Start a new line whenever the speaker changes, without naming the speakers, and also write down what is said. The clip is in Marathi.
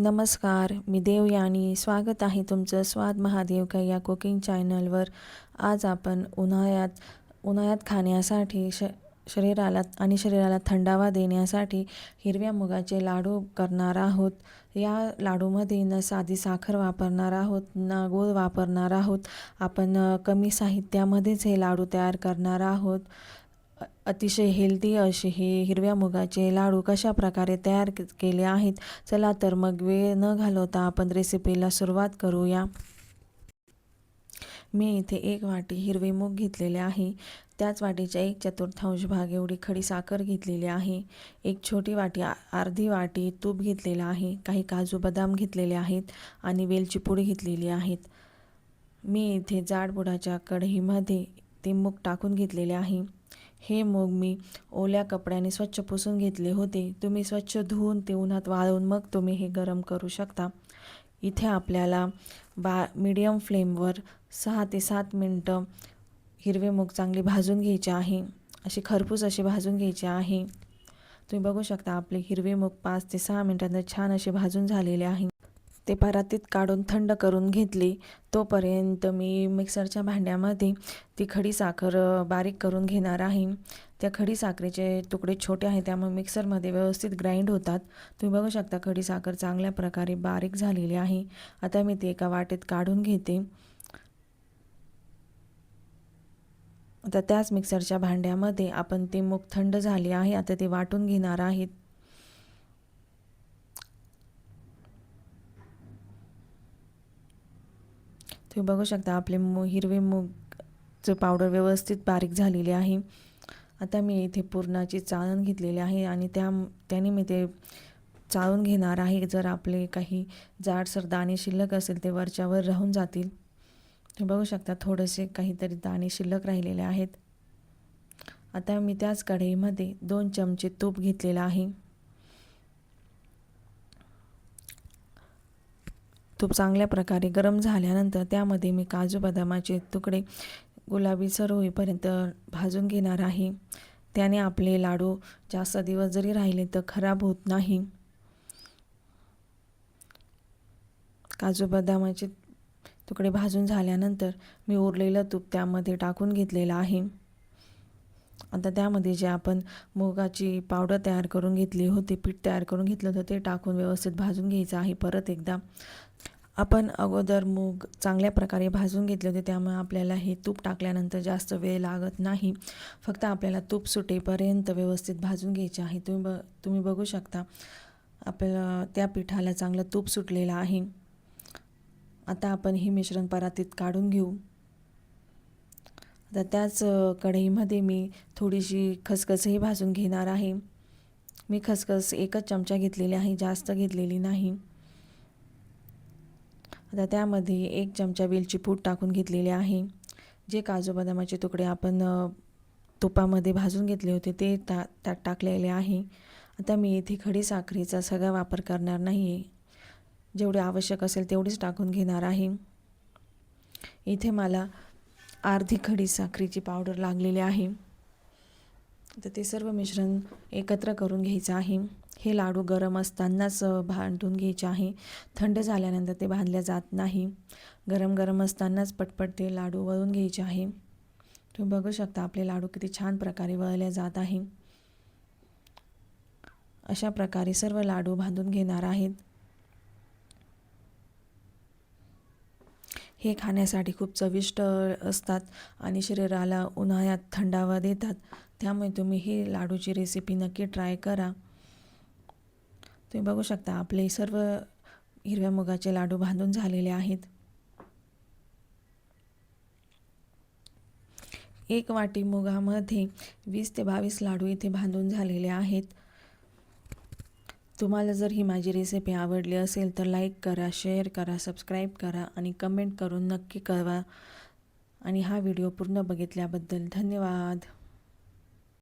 नमस्कार, मी देवयानी. स्वागत आहे तुमचं स्वाद महादेव का या कुकिंग चॅनलवर. आज आपण उन्हाळ्यात खाण्यासाठी शरीराला थंडावा देण्यासाठी हिरव्या मुगाचे लाडू करणार आहोत. या लाडूमध्ये न साधी साखर वापरणार आहोत, ना गूळ वापरणार आहोत. आपण कमी साहित्यामध्येच हे लाडू तयार करणार आहोत. अतिशय हेल्दी असे हे हिरव्या मुगाचे लाडू कशा प्रकारे तयार केले आहेत, चला तर मग वेळ न घालवता आपण रेसिपीला सुरुवात करूया. मी इथे 1 वाटी हिरवे मूग घेतलेले आहे. त्याच वाटीच्या 1/4 भाग एवढी खडी साखर घेतलेली आहे. एक छोटी वाटी अर्धी वाटी तूप घेतलेलं आहे. काही काजू बदाम घेतलेले आहेत आणि वेलची पूड घेतलेली आहेत. मी इथे जाड बुडाच्या कढईमध्ये ते मूग टाकून घेतलेले आहे. हे मूग मी ओल्या कपड्याने स्वच्छ पुसून घेतले होते. तुम्ही स्वच्छ धुवून ते उन्हात वाळवून मग तुम्ही हे गरम करू शकता. इथे आपल्याला मीडियम फ्लेमवर 6 ते 7 मिनटं हिरवे मूग चांगले भाजून घ्यायचे आहे. असे खरपूस असे भाजून घ्यायचे आहे. तुम्ही बघू शकता आपले हिरवे मूग 5 ते 6 मिनटांत छान असे भाजून झालेले आहे. ते परातीत काढून थंड करून घेतले. तोपर्यंत मी मिक्सरच्या भांड्यामध्ये ती खडी साखर बारीक करून घेणार आहे. त्या खडी साखरेचे तुकडे छोटे आहेत, त्यामुळे मिक्सरमध्ये व्यवस्थित ग्राइंड होतात. तुम्ही बघू शकता खडी साखर चांगल्या प्रकारे बारीक झालेली आहे. आता मी ते एका वाटीत काढून घेते. आता त्याच मिक्सरच्या भांड्यामध्ये आपण ते मूग थंड झाले आहे, आता ते वाटून घेणार आहेत. तुम्ही बघू शकता आपले हिरवे मूगचं पावडर व्यवस्थित बारीक झालेली आहे. आता मी इथे पुरणाची चाळण घेतलेली आहे आणि त्याने मी ते चाळून घेणार आहे. जर आपले काही जाडसर दाणे शिल्लक असेल ते वरच्यावर राहून जातील. तुम्ही बघू शकता थोडेसे काहीतरी दाणे शिल्लक राहिलेले आहेत. आता मी त्याच कढईमध्ये 2 चमचे तूप घेतलेलं आहे. तूप चांगल्या प्रकारे गरम झाल्यानंतर त्यामध्ये मी काजू बदामाचे तुकडे गुलाबीसर होईपर्यंत भाजून घेणार आहे. त्याने आपले लाडू जास्त दिवस जरी राहिले तर खराब होत नाही. काजू बदामाचे तुकडे भाजून झाल्यानंतर मी उरलेलं तूप त्यामध्ये टाकून घेतलेलं आहे. आता त्यामध्ये जे आपण मुगाची पावडर तयार करून घेतली होती, पीठ तयार करून घेतलं होतं, ते टाकून व्यवस्थित भाजून घ्यायचं आहे. परत एकदा आपण अगोदर मूग चांगल्या प्रकारे भाजून घेतले होते, त्यामुळे आपल्याला हे तूप टाकल्यानंतर जास्त वेळ लागत नाही. फक्त आपल्याला तूप सुटेपर्यंत व्यवस्थित भाजून घ्यायचे आहे. तुम्ही बघू शकता आपल्याला त्या पिठाला चांगलं तूप सुटलेलं आहे. आता आपण हे मिश्रण परातीत काढून घेऊ. आता त्याच कढईमध्ये मी थोडीशी खसखसही भाजून घेणार आहे. मी खसखस 1च चमचा घेतलेली आहे, जास्त घेतलेली नाही. आता त्यामध्ये 1 चमचा वेलची पूड टाकून घेतलेले आहे. जे काजू बदामाचे तुकडे आपण तुपामध्ये भाजून घेतले होते ते त्यात टाकलेले आहे. आता मी इथे खडी साखरेचा सगळा वापर करणार नाही आहे. जेवढे आवश्यक असेल तेवढीच टाकून घेणार आहे. इथे मला अर्धी खडी साखरेची पावडर लागलेली आहे. तर ते सर्व मिश्रण एकत्र करून घ्यायचं आहे. हे लाडू गरम असतानाच भांडून घ्यायचे आहे. थंड झाल्यानंतर ते बांधल्या जात नाही. गरम असतानाच पटपट ते लाडू वळून घ्यायचे आहे. तुम्ही बघू शकता आपले लाडू किती छान प्रकारे वळले जात आहे. अशा प्रकारे सर्व लाडू बांधून घेणार आहेत. हे खाण्यासाठी खूप चविष्ट असतात आणि शरीराला उन्हाळ्यात थंडावा देतात. त्यामुळे तुम्ही ही लाडूची रेसिपी नक्की ट्राय करा. तुम्ही बघू शकता आपले सर्व हिरव्या मुगाचे लाडू बांधून झालेले आहेत. 1 वाटी मुगामध्ये 20 ते 22 लाडू इथे बांधून झालेले आहेत. तुम्हाला जर ही माझी रेसिपी आवडली असेल तर लाईक करा, शेअर करा, सबस्क्राईब करा आणि कमेंट करून नक्की कळवा. आणि हा व्हिडिओ पूर्ण बघितल्याबद्दल धन्यवाद.